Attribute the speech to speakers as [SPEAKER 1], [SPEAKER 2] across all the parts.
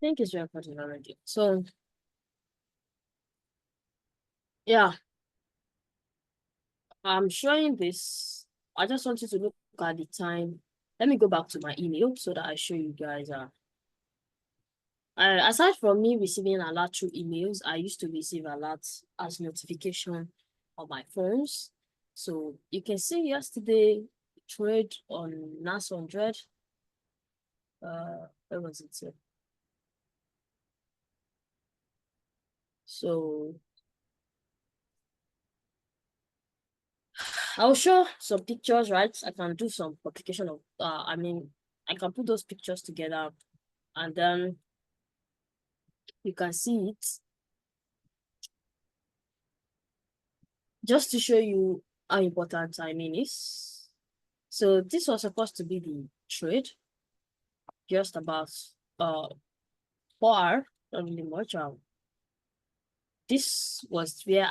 [SPEAKER 1] think it's recording already. So, yeah, I'm showing this. I just want you to look at the time. Let me go back to my email so that I show you guys. Aside from me receiving a lot through emails, I used to receive a lot as notification on my phones. So you can see yesterday trade on NAS 100. Where was it? So I'll show some pictures, right? I can do some publication of I can put those pictures together and then you can see it just to show you how important timing is. So this was supposed to be the trade, just about 4 hours, not really much. This was where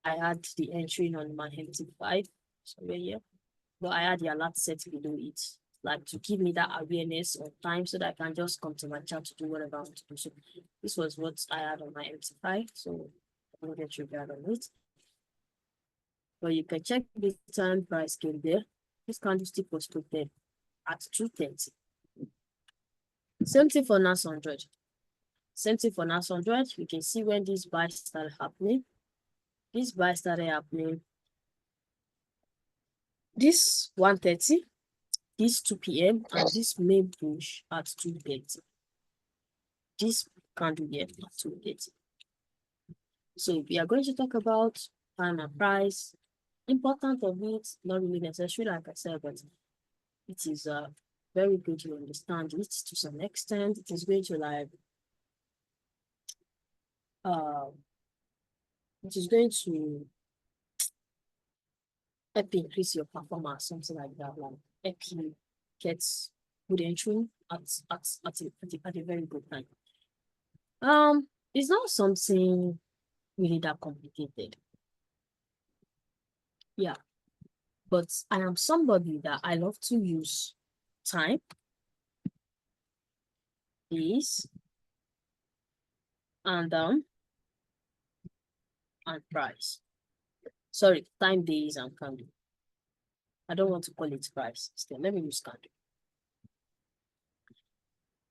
[SPEAKER 1] I had the entry on my MT5. So yeah. But I had the alert set below it, like to give me that awareness of time so that I can just come to my chat to do whatever I want to do. So this was what I had on my MT5. So I don't get triggered on it. But you can check the time price came there. This candlestick was put there at 230. Same thing for NAS 100. Same thing for NAS 100. You can see when this buy started happening. This buy started happening. This 130. This 2 p.m. and this main push at 2:30. This candle here at 2:30. So we are going to talk about time and price. Important of it, not really necessary, like I said, but it is very good to understand it to some extent. It is going to it is going to help increase your performance, something like that, like help you get good entry at a very good time. It's not something really that complicated. Yeah, but I am somebody that I love to use time, days, and price. Sorry, time, days, and candle. I don't want to call it price. Still, let me use candle.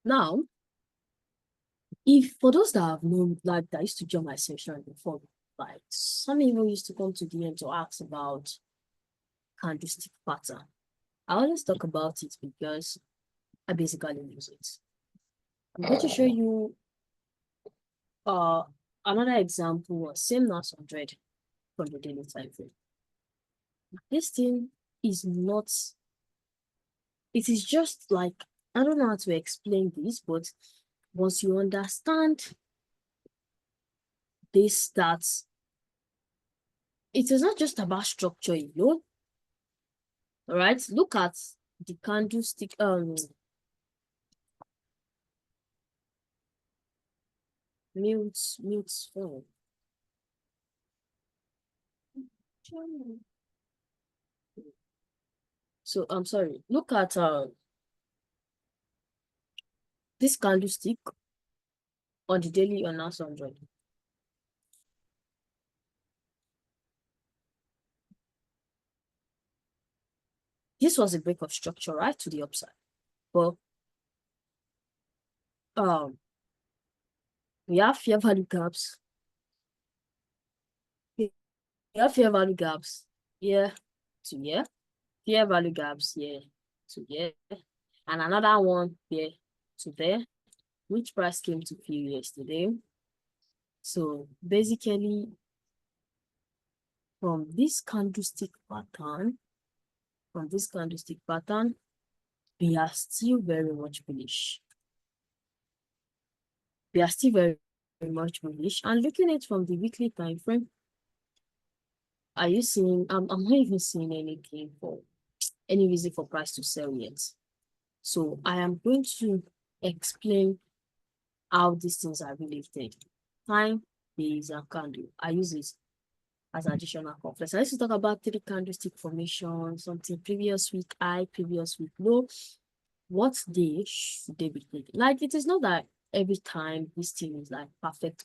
[SPEAKER 1] Now, if for those that have known, like that used to join my session before, like some even used to come to the end to ask about candlestick pattern. I always talk about it because I basically use it. I'm going to show you another example of same NAS 100 from the daily time frame. This thing is not, it is just like, I don't know how to explain this, but once you understand this, that it is not just about structure alone. All right, look at the candlestick, mute phone. So I'm sorry, look at this candlestick on the daily on NAS 100. This was a break of structure, right, to the upside. But we have fair value gaps. We have fair value gaps here to here, fair value gaps here to here, and another one here to there, which price came to fill yesterday. So basically, from this candlestick pattern, we are still very much bullish. We are still very, very much bullish. And looking at it from the weekly time frame, are you seeing? I'm not even seeing anything for any reason for price to sell yet. So I am going to explain how these things are related. Time, days, and candle. I use it as additional complex. I used to talk about 3 candlestick formation, something previous week high, previous week low. What day should they be taking? Like, it is not that every time this thing is like perfect,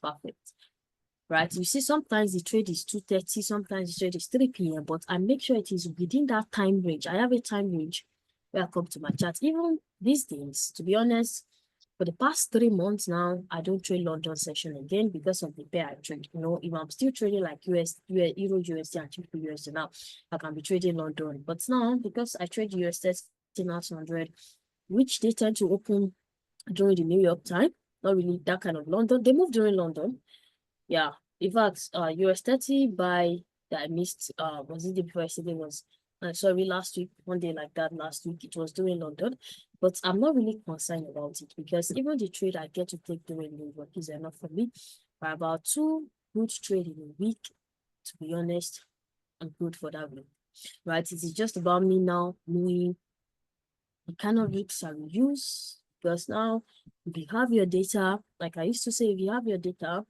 [SPEAKER 1] right? You see, sometimes the trade is 2:30, sometimes the trade is 3 p.m., but I make sure it is within that time range. I have a time range where I come to my chart. Even these days, to be honest, for the past 3 months now, I don't trade London session again because of the pair I trade. You know, if I'm still trading like Euro USD and triple USD now, I can be trading London. But now, because I trade USD 100, which they tend to open during the New York time, not really that kind of London. They move during London. Yeah. In fact, US 30 by that I missed, was it the before yesterday was, sorry, last week, one day like that last week, it was during London. But I'm not really concerned about it because even the trade I get to take during New York is enough for me. By about 2 good trade in a week, to be honest, I'm good for that week. Right? It is just about me now knowing the kind of risks I will use. Because now, if you have your data, like I used to say, if you have your data,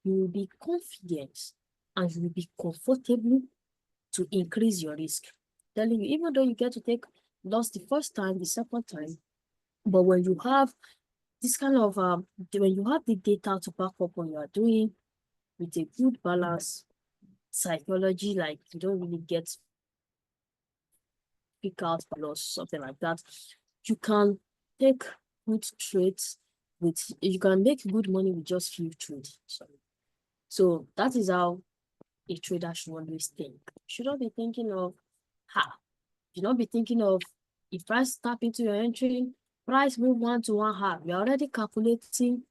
[SPEAKER 1] you will be confident and you will be comfortable to increase your risk. Telling you, even though you get to take loss the first time, the second time, but when you have this kind of when you have the data to back up what you are doing with a good balance, psychology, like you don't really get pick out loss, something like that, you can take good trades you can make good money with just few trades. So that is how a trader should always think. Should not be thinking of should not be thinking of if price tap into your entry, price move 1 to 1/2. You're already calculating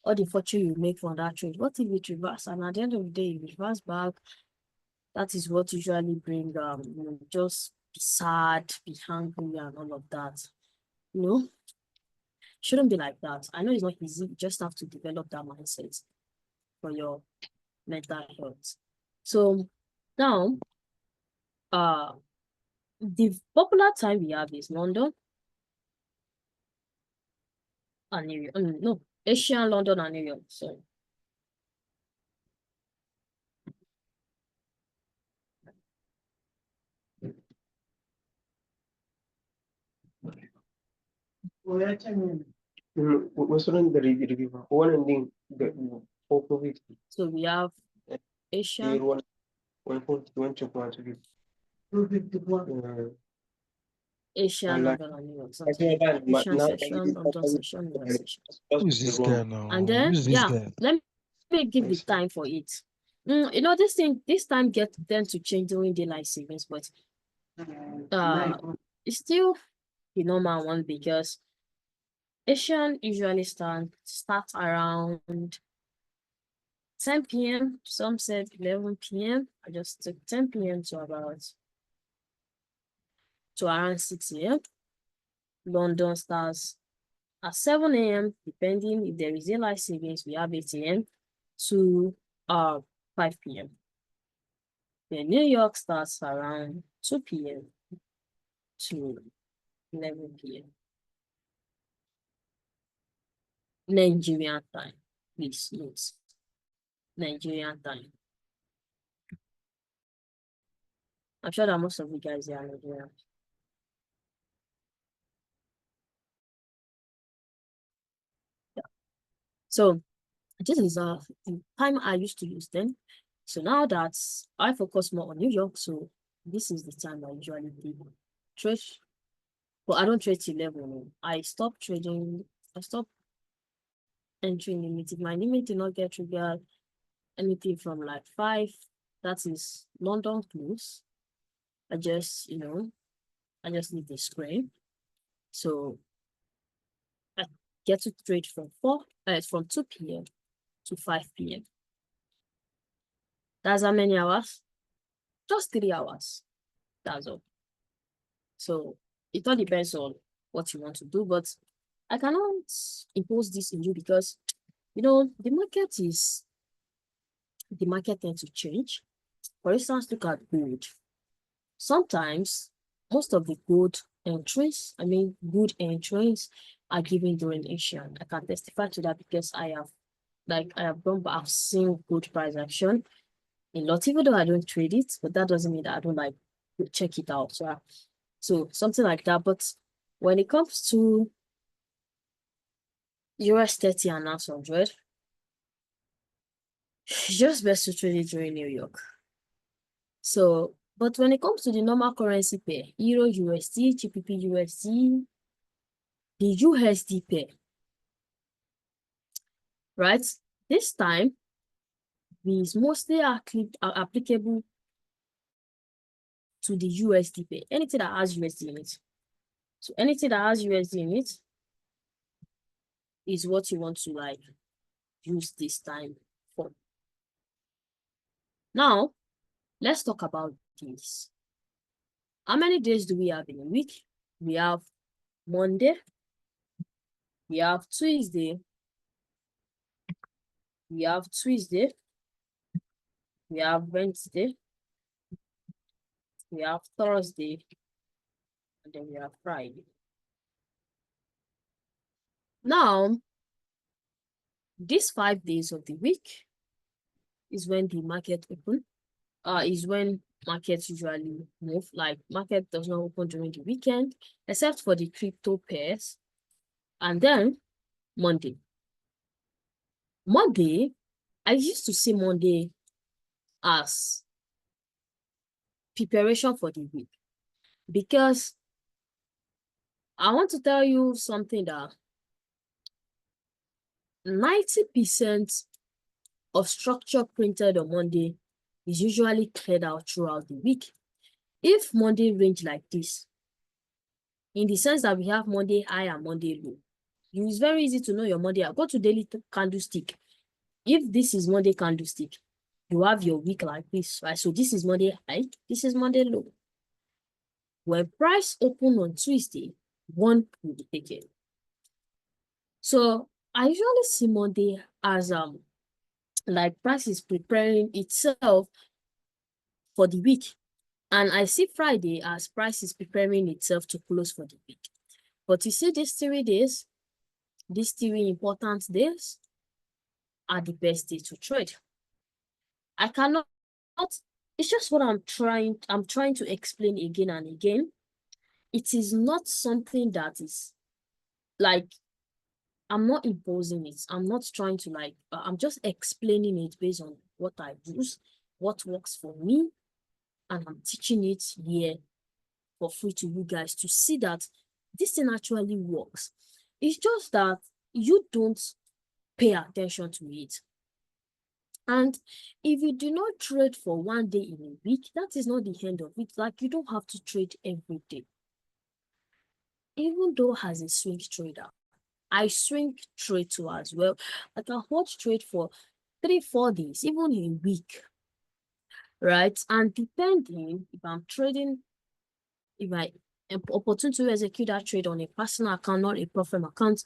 [SPEAKER 1] all the fortune you make from that trade. What if it reverse? And at the end of the day, if it reverse back, that is what usually bring just be sad, be hungry, and all of that. You know, shouldn't be like that. I know it's not easy. You just have to develop that mindset for your mental health. So now, the popular time we have is London and New York. No, Asia, London, and New York. So
[SPEAKER 2] What's on the review? One ending the 4 weeks.
[SPEAKER 1] So we have Asia. Asia, London, and New York. Asian session, London session, New York session.
[SPEAKER 3] Who's this guy now?
[SPEAKER 1] And then,
[SPEAKER 3] Who's this guy?
[SPEAKER 1] let me give the time for it. You know, this time get them to change during daylight savings, but it's still the normal one because Asian usually start around 10 p.m. Some said 11 p.m. I just took 10 p.m. to around 6 a.m. London starts at 7 a.m. depending if there is daylight savings, we have 8 a.m. to 5 p.m. Then New York starts around 2 p.m. to 11 p.m. Nigerian time, please note. Nigerian time. I'm sure that most of you guys are Nigerian. Yeah. So this is the time I used to use then. So now that I focus more on New York, so this is the time I usually trade. But I don't trade till 11. I stop trading. I stop entering limit. If my limit did not get triggered, anything from like 5, that is London close. I just need the screen. So I get to trade from 2 p.m. to 5 p.m. That's how many hours? Just 3 hours. That's all. So it all depends on what you want to do, but I cannot impose this on you because the market tends to change. For instance, look at gold. Sometimes most of the good entries are given during Asian. I can testify to that because I've seen good price action a lot, even though I don't trade it, but that doesn't mean that I don't check it out. So something like that. But when it comes to US 30 and now 100. It's just best to trade it during New York. So, but when it comes to the normal currency pair, Euro USD, GBP USD, the USD pair, right? This time is mostly applicable to the USD pair, anything that has USD in it. So anything that has USD in it is what you want to like use this time for. Now, let's talk about this. How many days do we have in a week? We have Monday, we have Tuesday, we have Wednesday, we have Thursday, and then we have Friday. Now, these 5 days of the week is when the market open. Is when markets usually move. Like market does not open during the weekend, except for the crypto pairs. And then Monday. I used to see Monday as preparation for the week, because I want to tell you something that 90% of structure printed on Monday is usually cleared out throughout the week. If Monday range like this, in the sense that we have Monday high and Monday low, it's very easy to know your Monday. Go to daily candlestick. If this is Monday candlestick, you have your week like this, right? So this is Monday high, this is Monday low. When price open on Tuesday, one will be taken. So I usually see Monday as like price is preparing itself for the week. And I see Friday as price is preparing itself to close for the week. But you see these 3 days, these 3 important days are the best day to trade. I cannot, it's just what I'm trying to explain again and again. It is not something that is like, I'm not imposing it. I'm not trying to like, I'm just explaining it based on what I use, what works for me, and I'm teaching it here for free to you guys to see that this thing actually works. It's just that you don't pay attention to it. And if you do not trade for 1 day in a week, that is not the end of it. Like, you don't have to trade every day. Even though as a swing trader, I swing trade too as well. I can hold trade for 3-4 days, even a week, right? And depending if I'm trading, if I am opportunity to execute that trade on a personal account, not a profit account,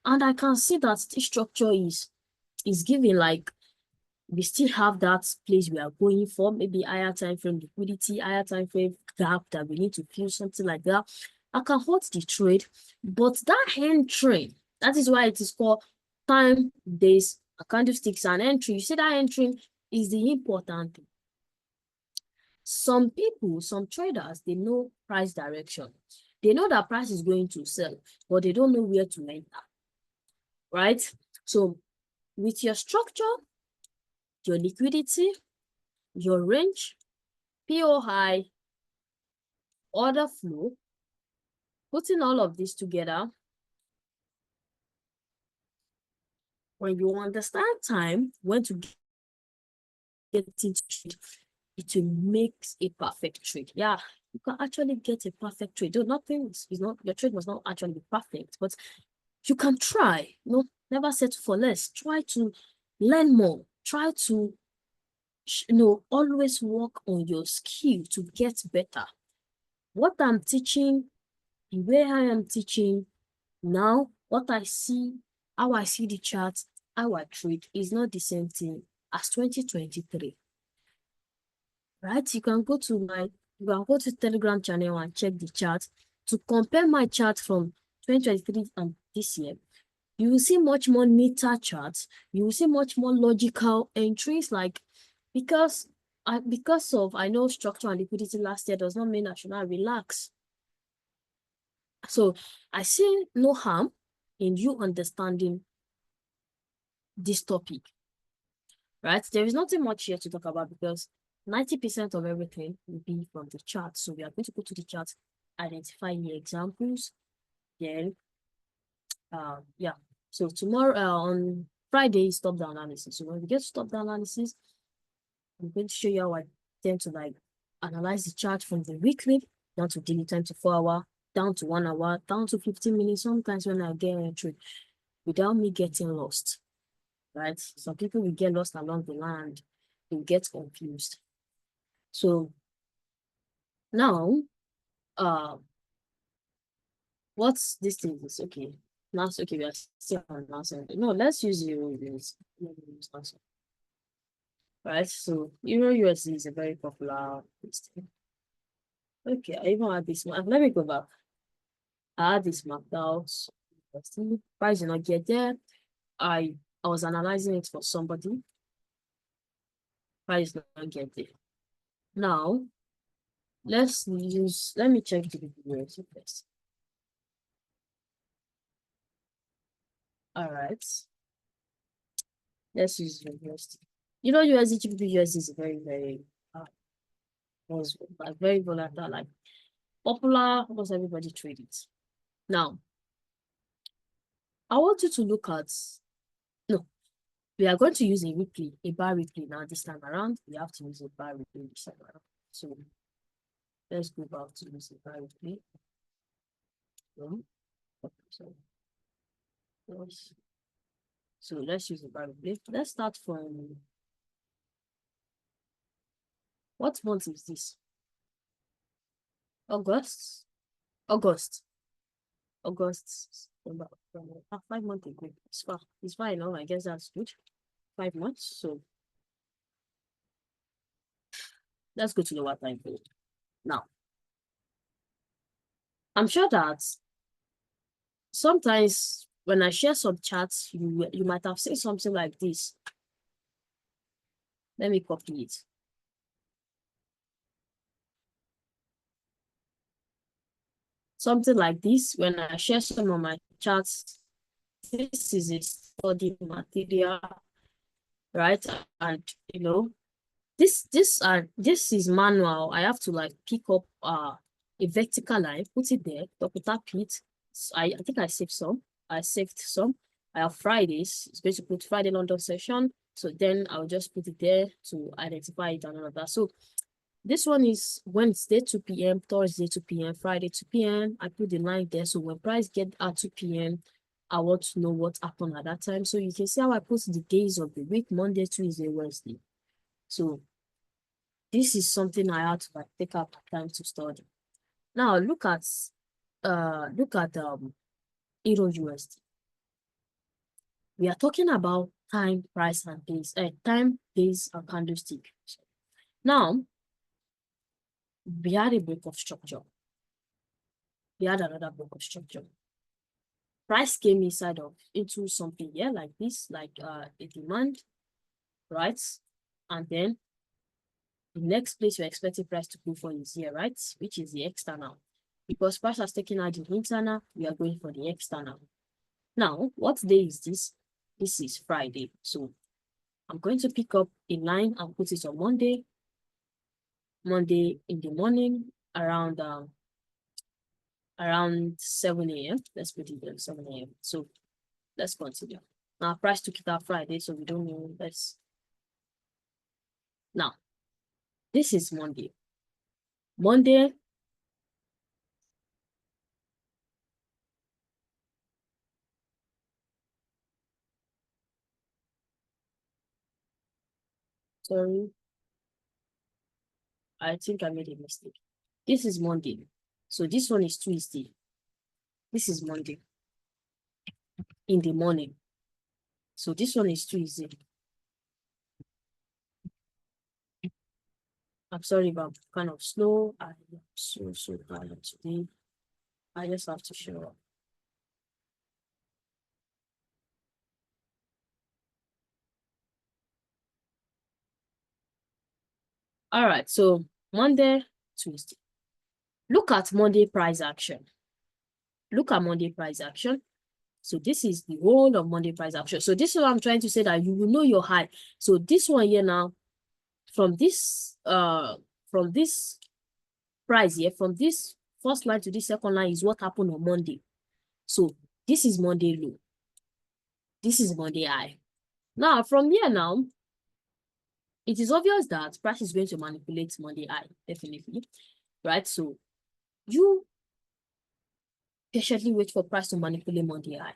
[SPEAKER 1] and I can see that this structure is giving, like, we still have that place we are going for, maybe higher time frame liquidity, higher time frame gap that we need to fill, something like that. I can hold the trade, but that end trade, that is why it is called time, days, candlesticks, and entry. You see, that entry is the important thing. Some people, some traders, they know price direction. They know that price is going to sell, but they don't know where to enter, right? So with your structure, your liquidity, your range, POI, order flow, putting all of this together, when you understand time, when to get into trade, it will make a perfect trade. Yeah, you can actually get a perfect trade. Though nothing is not, your trade must not actually be perfect, but you can try. Never settle for less. Try to learn more. Try to always work on your skill to get better. What I'm teaching, the way I am teaching now, what I see, how I see the charts, how I trade is not the same thing as 2023. Right? You can go to Telegram channel and check the chart to compare my chart from 2023 and this year. You will see much more neater charts. You will see much more logical entries, like, because I know structure and liquidity last year does not mean I should not relax. So I see no harm in you understanding this topic, right? There is nothing much here to talk about because 90% of everything will be from the chart. So we are going to go to the chart, identify the examples, then yeah. So tomorrow on Friday is top-down analysis. So when we get to top-down analysis, I'm going to show you how I tend to like analyze the chart from the weekly down to daily time to 4 hour, down to 1 hour, down to 15 minutes. Sometimes when I get entry without me getting lost, right? Some people will get lost along the line, will get confused. So now, what's this thing is okay. Now, okay, we are still on answer. No, let's use euro USD. Right, so euro USD is a very popular thing. Okay, I even had this map. Let me go back. I had this mapped out. Price did not get there. I was analyzing it for somebody. Price did not get there. Now, let me check the USD first. All right. Let's use USD. You know, USD, GBP USD is very, very, like very volatile, like popular, almost everybody trade it. Now, I want you to look at, no, we are going to use a bar weekly now this time around. We have to use a bar weekly this time around. So let's go back to use a bar weekly. So let's use a bar weekly. Let's start from, what month is this? August. About 5 months ago. It's fine now. I guess that's good. 5 months. So let's go to the lower time period. Now, I'm sure that sometimes when I share some charts, you might have seen something like this. Let me copy it. Something like this, when I share some of my charts, this is a study material, right? And you know, this is manual. I have to like pick up a vertical line, put it there, double tap it. So I think I saved some. I saved some. I have Fridays. It's going to put Friday London session. So then I'll just put it there to identify it and all of that. So this one is Wednesday 2 p.m., Thursday 2 p.m., Friday 2 p.m. I put the line there. So when price get at 2 p.m., I want to know what happened at that time. So you can see how I put the days of the week, Monday, Tuesday, Wednesday. So this is something I had to like take out time to study. Now look at Euro USD. We are talking about time, price, and days, time, days, and candlestick. Now we had a break of structure. We had another break of structure. Price came into something here like this, like a demand, right? And then the next place we're expecting price to go for is here, right? Which is the external. Because price has taken out the internal, we are going for the external. Now, what day is this? This is Friday. So I'm going to pick up a line and put it on Monday. Monday in the morning around 7 a.m. Let's put it there, 7 a.m. So let's continue. Now price took it out Friday, so we don't know. Now this is Monday. Sorry, I think I made a mistake. This is Monday. So this one is Tuesday. This is Monday in the morning. So this one is Tuesday. I'm sorry, but I'm kind of slow. I am so tired today. I just have to show up. All right, so Monday, Tuesday. Look at Monday price action. So this is the whole of Monday price action. So this is what I'm trying to say, that you will know your high. So this one here now, from this price here, from this first line to this second line is what happened on Monday. So this is Monday low. This is Monday high. Now from here now, it is obvious that price is going to manipulate Monday high, definitely, right? So you patiently wait for price to manipulate Monday high.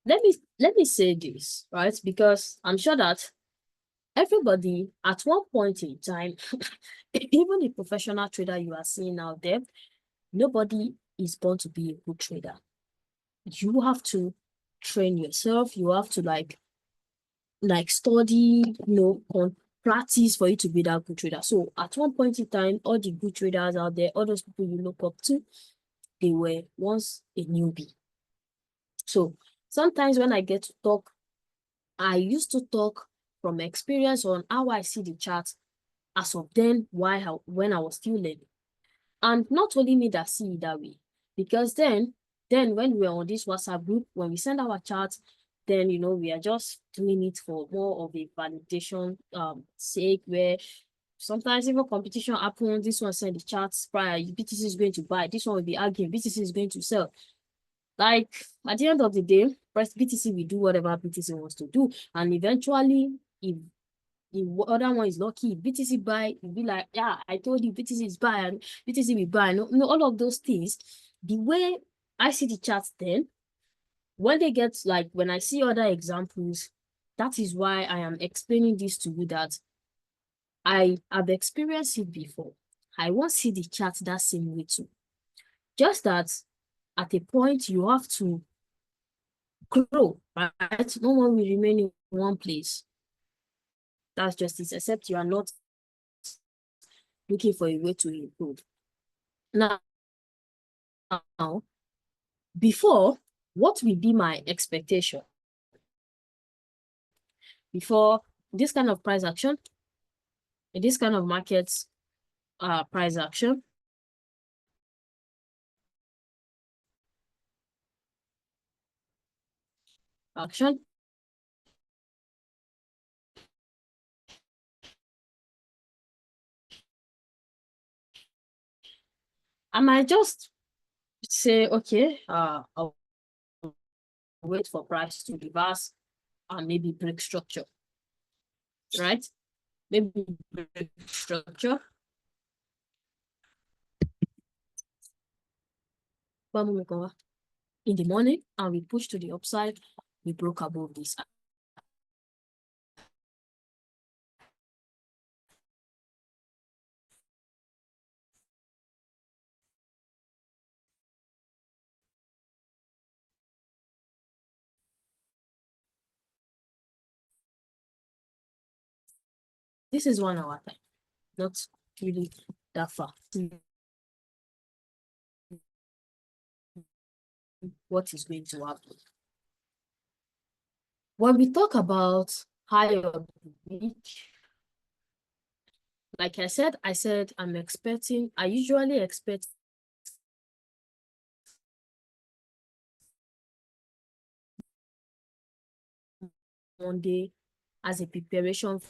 [SPEAKER 1] Let me say this, right? Because I'm sure that everybody at one point in time, even the professional trader you are seeing out there, nobody is born to be a good trader. You have to train yourself. You have to like study, practice for you to be that good trader. So at one point in time, all the good traders out there, all those people you look up to, they were once a newbie. So sometimes when I get to talk, I used to talk from experience on how I see the chart as of then, when I was still learning. And not only me that see it that way, because then when we were on this WhatsApp group, when we send our charts, then we are just doing it for more of a validation sake, where sometimes even competition happens. This one send the charts prior, BTC is going to buy, this one will be arguing, BTC is going to sell. Like at the end of the day, BTC will do whatever BTC wants to do, and eventually, if the other one is lucky, BTC buy, you'll be like, yeah, I told you BTC is buy, and BTC will buy. No, all of those things. The way I see the charts then, when they get when I see other examples, that is why I am explaining this to you, that I have experienced it before. I won't see the chart that same way too. Just that at a point you have to grow, right? No one will remain in one place. That's just it, except you are not looking for a way to improve. Now, before, what will be my expectation? Before this kind of price action, this kind of markets price action, I might just say, okay, I'll wait for price to reverse and maybe break structure, right? Maybe break structure. In the morning, and we push to the upside, we broke above this. This is 1 hour time, not really that far. What is going to happen? When we talk about high of the week, like I said, I usually expect Monday as a preparation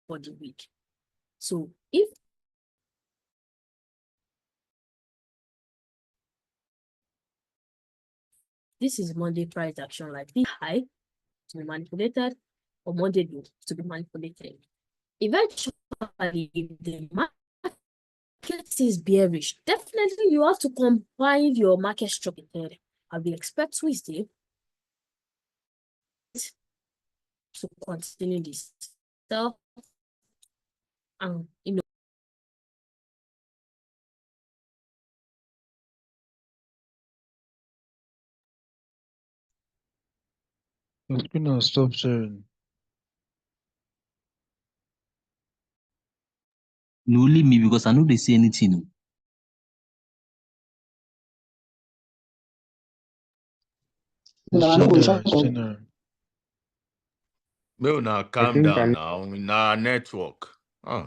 [SPEAKER 1] for the week. So if this is Monday price action, like this high to be manipulated, or Monday low to be manipulated, eventually, if the market is bearish, definitely you have to combine your market structure. I will expect Tuesday to continue this stuff, and
[SPEAKER 3] Your screen stop sharing.
[SPEAKER 4] No, leave me because I know they say anything.
[SPEAKER 3] General.
[SPEAKER 5] Well, now calm down now. Nah, network. Oh.